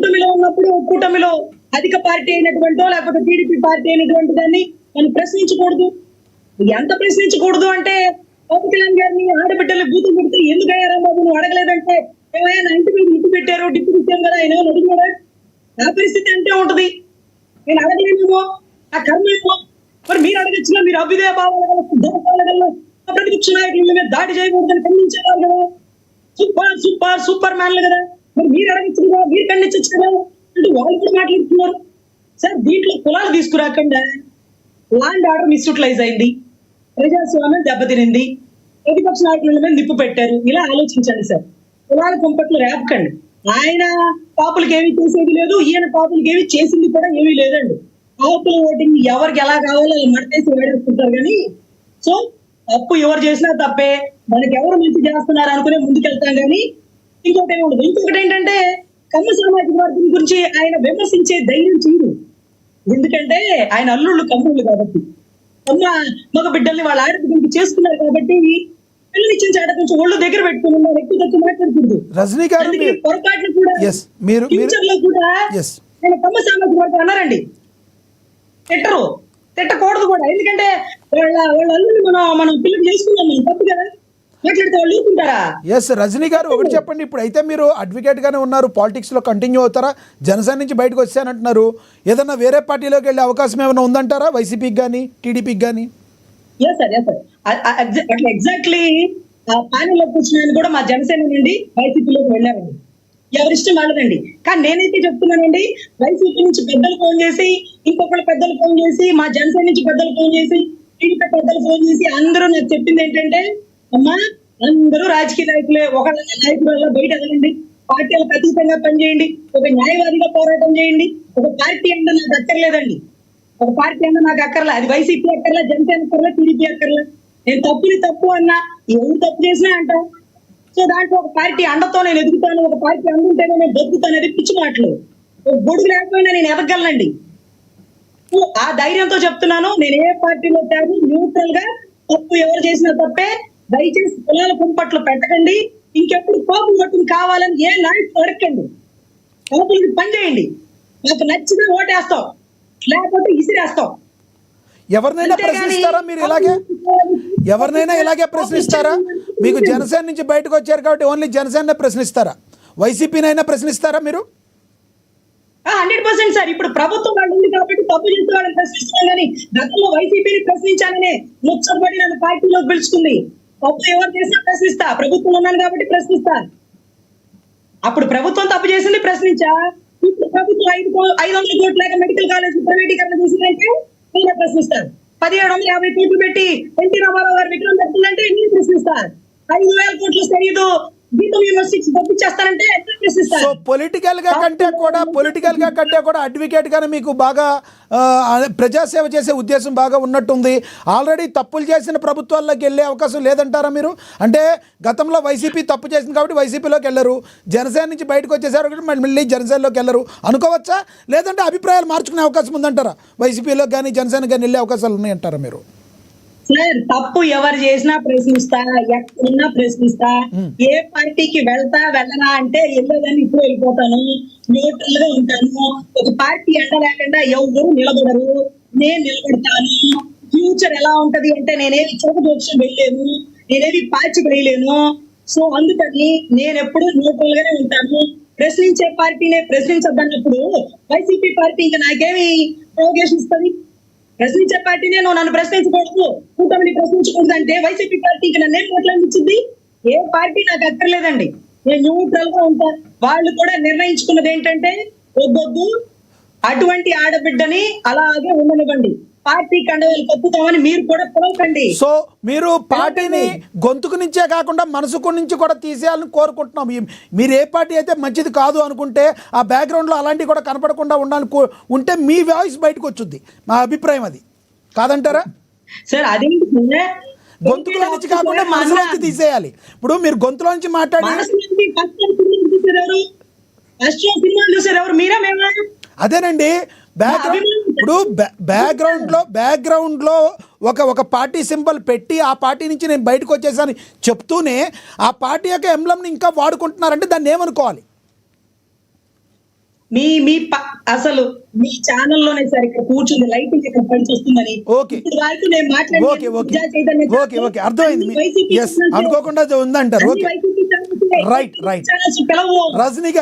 కూటమిలో ఉన్నప్పుడు కూటమిలో అధిక పార్టీ అయినటువంటో లేకపోతే టీడీపీ పార్టీ అయినటువంటి దాన్ని మనం ప్రశ్నించకూడదు. ఎంత ప్రశ్నించకూడదు అంటే పవన్ కళ్యాణ్ గారిని ఆడబిడ్డలు బూతులు పెడితే ఎందుకు అయ్యారా బాబు నువ్వు అడగలేదంటే ఏమైనా నా ఇంటి మీద ఇంటి పెట్టారు డిప్యూటీ ఇచ్చాం కదా ఆయన అడిగినారా? ఆ పరిస్థితి అంటే ఉంటది. నేను అడగలేమేమో ఆ కర్మ ఏమో. మరి మీరు అడగచ్చుగా, మీరు అభ్యుదయ భావాల ప్రతిపక్ష నాయకుల మీద దాడి చేయకూడదని ఖండించేవారు కదా. సూపర్ సూపర్ సూపర్ మ్యాన్లు కదా. మరి మీరు అడగచ్చు కదా, మీరు ఖండించచ్చు కదా అంటే వాళ్ళు కూడా మాట్లాడుతున్నారు. సార్ దీంట్లో కులాలు తీసుకురాకుండా ల్యాండ్ ఆర్డర్ మిస్యూటిలైజ్ అయింది, ప్రజాస్వామ్యం దెబ్బతినింది, ప్రతిపక్ష నాయకుల మీద నిప్పు పెట్టారు. ఇలా ఆలోచించండి సార్. కులాల కుంపట్లు రేపకండి. ఆయన పాపులకి ఏమి చేసేది లేదు, ఈయన పాపులకి ఏమి చేసింది కూడా ఏమీ లేదండి. పాపుల ఓటింగ్ ఎవరికి ఎలా కావాలో అలా మడతేసి వేడేసుకుంటారు. కానీ సో తప్పు ఎవరు చేసినా తప్పే, మనకి ఎవరు మంచి చేస్తున్నారు అనుకునే ముందుకెళ్తాం. కానీ ఇంకొకటి ఏమి ఉండదు. ఇంకొకటి ఏంటంటే కమ్మ సామాజిక వర్గం గురించి ఆయన విమర్శించే ధైర్యం చేయదు. ఎందుకంటే ఆయన అల్లుళ్ళు కమ్ముళ్ళు కాబట్టి, అమ్మ మగ బిడ్డల్ని వాళ్ళ ఆడపిల్లలకి చేసుకున్నారు కాబట్టి పిల్లనిచ్చిన చాట కొంచెం ఒళ్ళు దగ్గర పెట్టుకుని ఎక్కువ తక్కువ మాట్లాడకూడదు. రజనీ గారు పొరపాట్లు కూడా ఫ్యూచర్ లో కూడా నేను కమ్మ సామాజిక వర్గం అన్నారండి. తిట్టకూడదు కూడా. ఎందుకంటే వాళ్ళ అల్లుని మనం పిల్లలు చేసుకున్నాం, మనం తప్పు కదా మాట్లాడితే వాళ్ళు ఊరుకుంటారా? ఎస్ రజనీ గారు ఒకటి చెప్పండి. ఇప్పుడు అయితే మీరు అడ్వకేట్ గానే ఉన్నారు, పాలిటిక్స్ లో కంటిన్యూ అవుతారా? జనసేన నుంచి బయటకు వచ్చానంటున్నారు. ఏదన్నా వేరే పార్టీలోకి వెళ్ళే అవకాశం ఏమైనా ఉందంటారా వైసీపీకి కానీ టీడీపీకి కానీ? అట్లా ఎగ్జాక్ట్లీ ప్యానెల్లో కూర్చున్న కూడా మా జనసేన నుండి వైసీపీలోకి వెళ్ళారండి. ఎవరిష్టం వాళ్ళదండి. కానీ నేనైతే చెప్తున్నానండి, వైసీపీ నుంచి పెద్దలు ఫోన్ చేసి, ఇంకొకళ్ళు పెద్దలు ఫోన్ చేసి, మా జనసేన నుంచి పెద్దలు ఫోన్ చేసి, టీడీపీ పెద్దలు ఫోన్ చేసి అందరూ నాకు చెప్పింది ఏంటంటే, అమ్మా అందరూ రాజకీయ నాయకులే, ఒకళ్ళ నాయకుల వల్ల బయట వెళ్ళండి, పార్టీలకు అతీతంగా పనిచేయండి, ఒక న్యాయవాదిగా పోరాటం చేయండి. ఒక పార్టీ అంటే నాకు అక్కర్లేదండి, ఒక పార్టీ అంటే నాకు అక్కర్లే. అది వైసీపీ అక్కర్లే, జనసేన అక్కర్లే, టీడీపీ అక్కర్లే. నేను తప్పుని తప్పు అన్నా, ఎవరు తప్పు చేసినా అంటా. సో దాంట్లో ఒక పార్టీ అండతో నేను ఎదుగుతాను, ఒక పార్టీ అందుంటేనే నేను బతుకుతాను అనేది పిచ్చి మాటలు. ఒక గొడుగు లేకపోయినా నేను ఎదగలనండి. ఆ ధైర్యంతో చెప్తున్నాను. నేను ఏ పార్టీలో కాదు, న్యూట్రల్ గా తప్పు ఎవరు చేసినా తప్పే. దయచేసి కులాల కుంపట్లు పెట్టకండి. ఇంకెప్పుడు కోపం పట్టుకుని కావాలని ఏ నాయకులు అడగండి. కోపలకి పని చేయండి. నాకు నచ్చితే ఓటేస్తాం, లేకపోతే ఇసిరేస్తాం. ఎవరినైనా ప్రశ్నిస్తారా మీరు ఇలాగే? ఎవరినైనా ఇలాగే ప్రశ్నిస్తారా? మీకు జనసేన నుంచి బయటకు వచ్చారు కాబట్టి ఓన్లీ జనసేన ప్రశ్నిస్తారా? వైసీపీనైనా ప్రశ్నిస్తారా మీరు? 100% సార్. ఇప్పుడు ప్రభుత్వం వాళ్ళు ఉంది కాబట్టి తప్పు చేసే వాళ్ళని ప్రశ్నిస్తున్నాం. కానీ గతంలో వైసీపీని ప్రశ్నించాలనే ముచ్చబడి నన్ను పార్టీలోకి పిలుచుకుంది. తప్పు ఎవరు చేసినా ప్రశ్నిస్తా, ప్రభుత్వం ఉన్నాను కాబట్టి ప్రశ్నిస్తా. అప్పుడు ప్రభుత్వం తప్పు చేసింది ప్రశ్నించా. ఇప్పుడు ప్రభుత్వం 500 కోట్ల లేక మెడికల్ కాలేజ్ ప్రైవేటీకరణ చేసిందంటే నేను ప్రశ్నిస్తాను. 1750 కోట్లు పెట్టి ఎన్టీ రామారావు గారు విగ్రహం పెట్టిందంటే నేను ప్రశ్నిస్తాను. 5000 కోట్లు ఖరీదు గీతం యూనివర్సిటీకి పంపించేస్తానంటే ప్రశ్నిస్తాను. సో పొలిటికల్ గా కంటే కూడా అడ్వకేట్ గానే మీకు బాగా ప్రజాసేవ చేసే ఉద్దేశం బాగా ఉన్నట్టుంది. ఆల్రెడీ తప్పులు చేసిన ప్రభుత్వాల్లోకి వెళ్ళే అవకాశం లేదంటారా మీరు? అంటే గతంలో వైసీపీ తప్పు చేసింది కాబట్టి వైసీపీలోకి వెళ్ళరు, జనసేన నుంచి బయటకు వచ్చేసారు కాబట్టి మళ్ళీ జనసేనలోకి వెళ్ళరు అనుకోవచ్చా? లేదంటే అభిప్రాయాలు మార్చుకునే అవకాశం ఉందంటారా? వైసీపీలోకి కానీ జనసేన కానీ వెళ్ళే అవకాశాలు ఉన్నాయంటారా మీరు? సార్ తప్పు ఎవరు చేసినా ప్రశ్నిస్తా, ఎక్కడున్నా ప్రశ్నిస్తా. ఏ పార్టీకి వెళ్ళనా అంటే వెళ్ళదని ఇప్పుడు వెళ్ళిపోతాను, న్యూట్రల్ గా ఉంటాను. ఒక పార్టీ అండ లేకుండా ఎవరు నిలబడరు, నేను నిలబడతాను. ఫ్యూచర్ ఎలా ఉంటది అంటే నేనేమి చోకదోషం వెళ్ళలేను, నేనేమి పాచి వేయలేను. సో అందుకని నేను ఎప్పుడు న్యూట్రల్ గానే ఉంటాను. ప్రశ్నించే పార్టీనే ప్రశ్నించద్దన్నప్పుడు వైసీపీ పార్టీ ఇంకా నాకేమి ప్రోగేషన్ ఇస్తుంది? ప్రశ్నించే పార్టీనే నువ్వు నన్ను ప్రశ్నించకూడదు, కూటమిని ప్రశ్నించకూడదు అంటే వైసీపీ పార్టీకి నన్నేం మాట్లాడించింది? ఏ పార్టీ నాకు అక్కర్లేదండి, నేను న్యూట్రల్ గా ఉంటా. వాళ్ళు కూడా నిర్ణయించుకున్నది ఏంటంటే వద్దొద్దు, అటువంటి ఆడబిడ్డని అలాగే ఉండనివ్వండి, పార్టీ కండవాళ్ళు కప్పుతామని మీరు కూడా పిలవకండి. సో మీరు పార్టీని గొంతుకు నుంచే కాకుండా మనసుకు నుంచి కూడా తీసేయాలని కోరుకుంటున్నాం. మీరు ఏ పార్టీ అయితే మంచిది కాదు అనుకుంటే ఆ బ్యాక్గ్రౌండ్లో అలాంటివి కూడా కనపడకుండా ఉంటే మీ వాయిస్ బయటకు వచ్చుద్ది. మా అభిప్రాయం అది కాదంటారా? సార్ అదేంటి గొంతులో నుంచి కాకుండా మనసులోంచి తీసేయాలి. ఇప్పుడు మీరు గొంతులో నుంచి మాట్లాడి అదేనండి ఇప్పుడు బ్యాక్గ్రౌండ్లో ఒక పార్టీ సింబల్ పెట్టి ఆ పార్టీ నుంచి నేను బయటకు వచ్చేసాను చెప్తూనే ఆ పార్టీ యొక్క ఎంబ్లంని ఇంకా వాడుకుంటున్నారంటే దాన్ని ఏమనుకోవాలి? అసలు మీ ఛానల్లోనే సార్ ఇక్కడ కూర్చుంది లైటింగ్ ఇక్కడ పనిచేస్తుందని ఓకే. ఇప్పుడు వరకు నేను ఓకే మాట్లాడిన ఓకే ప్రజా చైతన్య ఓకే ఓకే అర్థమైంది. అన్ని వైసీపీ ఎస్ ఛానల్స్ అనుకోకుండా ఉందంటారు. అన్ని okay YCP channels right right channels పిలవు. రజనీ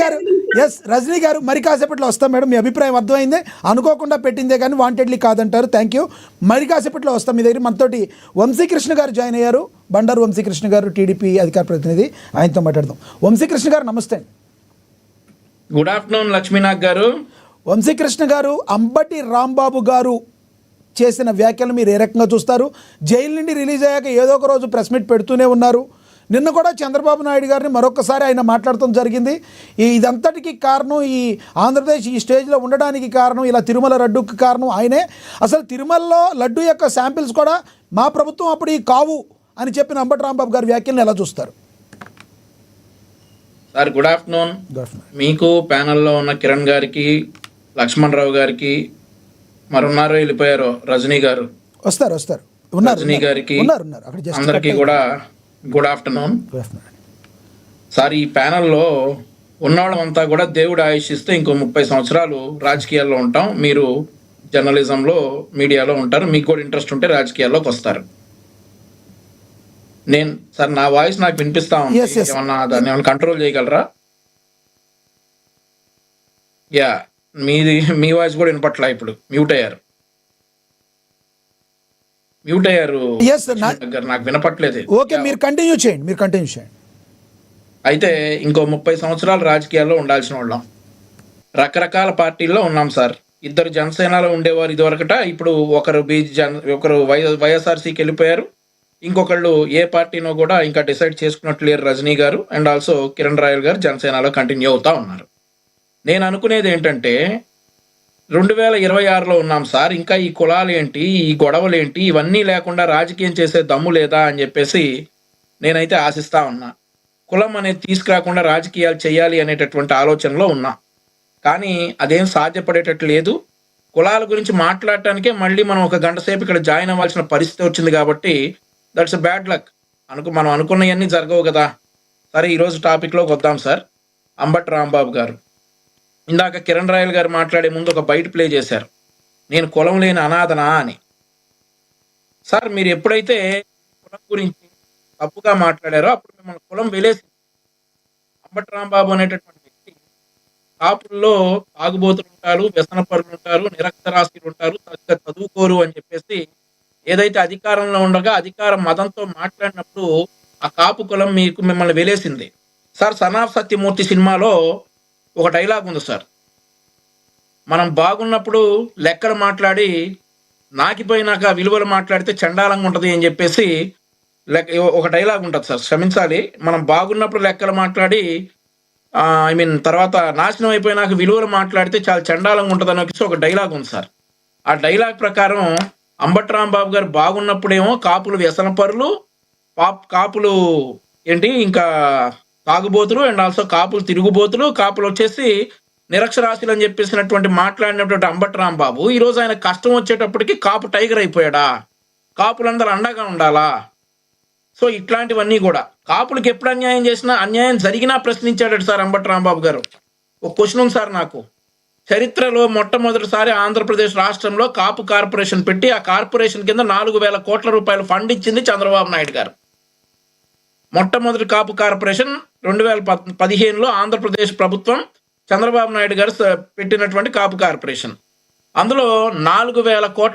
గారు ఎస్ రజనీ గారు మరి కాసేపట్లో వస్తాం మేడం. మీ అభిప్రాయం అర్థమైందే. అనుకోకుండా పెట్టిందే కానీ వాంటెడ్లీ కాదంటారు. Thank you. మరి కాసేపట్లో వస్తాం. మీ దగ్గర మనతోటి వంశీకృష్ణ గారు జాయిన్ అయ్యారు. బండారు వంశీకృష్ణ గారు టీడీపీ అధికార ప్రతినిధి. ఆయనతో మాట్లాడదాం. వంశీకృష్ణ గారు నమస్తే. గుడ్ ఆఫ్టర్నూన్ లక్ష్మీనాథ్ గారు. వంశీకృష్ణ గారు, అంబటి రాంబాబు గారు చేసిన వ్యాఖ్యలు మీరు ఏ రకంగా చూస్తారు? జైలు నుండి రిలీజ్ అయ్యాక ఏదో ఒక రోజు ప్రెస్ మీట్ పెడుతూనే ఉన్నారు. నిన్న కూడా చంద్రబాబు నాయుడు గారిని మరొకసారి ఆయన మాట్లాడటం జరిగింది. ఇదంతటికి కారణం ఈ ఆంధ్రప్రదేశ్ ఈ స్టేజ్లో ఉండడానికి కారణం, ఇలా తిరుమల లడ్డూకి కారణం ఆయనే. అసలు తిరుమలలో లడ్డు యొక్క శాంపిల్స్ కూడా మా ప్రభుత్వం అప్పుడు ఈ కావు అని చెప్పిన అంబటి రాంబాబు గారి వ్యాఖ్యలను ఎలా చూస్తారు? Sir good afternoon. మీకు ప్యానెల్లో ఉన్న కిరణ్ గారికి, లక్ష్మణ్ రావు గారికి, మరున్నారో వెళ్ళిపోయారో రజనీ గారు, వస్తారు ఉన్నారు, రజనీ గారికి, అక్కడ just అందరికీ కూడా గుడ్ ఆఫ్టర్నూన్. సార్ ఈ ప్యానెల్లో ఉన్నవాళ్ళంతా కూడా దేవుడు ఆయుషిస్తే ఇంకో 30 సంవత్సరాలు రాజకీయాల్లో ఉంటాం. మీరు జర్నలిజంలో మీడియాలో ఉంటారు. మీకు కూడా ఇంట్రెస్ట్ ఉంటే రాజకీయాల్లోకి వస్తారు. సార్ నా వాయిస్ నాకు వినిపిస్తా ఉంది. Yes, yes. దాన్ని ఏమన్నా కంట్రోల్ చేయగలరా? యా మీ వాయిస్ కూడా వినపట్లా. ఇప్పుడు మ్యూట్ అయ్యారు. Yes, sir. నాకు వినపట్లేదు. ఓకే, మీరు కంటిన్యూ చేయండి. అయితే ఇంకో 30 సంవత్సరాలు రాజకీయాల్లో ఉండాల్సిన వాళ్ళం. రకరకాల పార్టీల్లో ఉన్నాం సార్. ఇద్దరు జనసేనలో ఉండేవారు ఇదివరకట. ఇప్పుడు ఒకరు వైఎస్ఆర్సీకి వెళ్ళిపోయారు. ఇంకొకళ్ళు ఏ పార్టీనో కూడా ఇంకా డిసైడ్ చేసుకున్నట్లు లేరు. రజనీ గారు అండ్ ఆల్సో కిరణ్ రాయల్ గారు జనసేనలో కంటిన్యూ అవుతా ఉన్నారు. నేను అనుకునేది ఏంటంటే 2026లో ఉన్నాం సార్. ఇంకా ఈ కులాలు ఏంటి, ఈ గొడవలు ఏంటి, ఇవన్నీ లేకుండా రాజకీయం చేసే దమ్ము లేదా అని చెప్పేసి నేనైతే ఆశిస్తా ఉన్నా. కులం అనేది తీసుకురాకుండా రాజకీయాలు చేయాలి అనేటటువంటి ఆలోచనలో ఉన్నా. కానీ అదేం సాధ్యపడేటట్టు లేదు. కులాల గురించి మాట్లాడటానికే మళ్ళీ మనం ఒక గంట సేపు ఇక్కడ జాయిన్ అవ్వాల్సిన పరిస్థితి వచ్చింది. కాబట్టి దట్స్ బ్యాడ్ లక్. మనం అనుకున్నవన్నీ జరగవు కదా. సరే, ఈరోజు టాపిక్లోకి వద్దాం సార్. అంబటి రాంబాబు గారు ఇందాక కిరణ్ రాయల్ గారు మాట్లాడే ముందు ఒక బయట ప్లే చేశారు, నేను కులం లేని అనాథనా అని. సార్ మీరు ఎప్పుడైతే కులం గురించి తప్పుగా మాట్లాడారో అప్పుడు మిమ్మల్ని కులం వెలేసి. అంబటి రాంబాబు అనేటటువంటి వ్యక్తి కాపుల్లో తాగుబోతులు ఉంటారు, వ్యసనపరులు ఉంటారు, నిరక్షరాస్యులు ఉంటారు, సరిగ్గా చదువుకోరు అని చెప్పేసి ఏదైతే అధికారంలో ఉండగా అధికార మదంతో మాట్లాడినప్పుడు ఆ కాపు కులం మిమ్మల్ని వెలేసింది. సార్ సన్ ఆఫ్ సత్యమూర్తి సినిమాలో ఒక డైలాగ్ ఉంది సార్, మనం బాగున్నప్పుడు లెక్కలు మాట్లాడి నాకిపోయినాక విలువలు మాట్లాడితే చండాలంగా ఉంటుంది అని చెప్పేసి ఒక డైలాగ్ ఉంటుంది సార్. క్షమించాలి, మనం బాగున్నప్పుడు లెక్కలు మాట్లాడి తర్వాత నాశనం అయిపోయినాక విలువలు మాట్లాడితే చాలా చండాలంగా ఉంటుంది అని ఒక డైలాగ్ ఉంది సార్. ఆ డైలాగ్ ప్రకారం అంబటి రాంబాబు గారు బాగున్నప్పుడేమో కాపులు వ్యసనపరులు, కాపులు ఏంటి ఇంకా తాగుబోతులు అండ్ ఆల్సో కాపులు తిరుగుబోతులు, కాపులు వచ్చేసి నిరక్షరాస్యులు అని చెప్పేసినటువంటి మాట్లాడినటువంటి అంబటి రాంబాబు ఈరోజు ఆయన కష్టం వచ్చేటప్పటికి కాపు టైగర్ అయిపోయాడా? కాపులందరూ అండగా ఉండాలా? సో ఇట్లాంటివన్నీ కూడా కాపులకు ఎప్పుడు అన్యాయం చేసినా, అన్యాయం జరిగినా ప్రశ్నించాడు సార్ అంబటి రాంబాబు గారు. ఒక క్వశ్చన్ ఉంది సార్ నాకు. చరిత్రలో మొట్టమొదటిసారి ఆంధ్రప్రదేశ్ రాష్ట్రంలో కాపు కార్పొరేషన్ పెట్టి ఆ కార్పొరేషన్ కింద 4,000 కోట్ల రూపాయలు ఫండ్ ఇచ్చింది చంద్రబాబు నాయుడు గారు. మొట్టమొదటి కాపు కార్పొరేషన్ 2015లో ఆంధ్రప్రదేశ్ ప్రభుత్వం చంద్రబాబు నాయుడు గారు పెట్టినటువంటి కాపు కార్పొరేషన్. అందులో 4,000 కోట్ల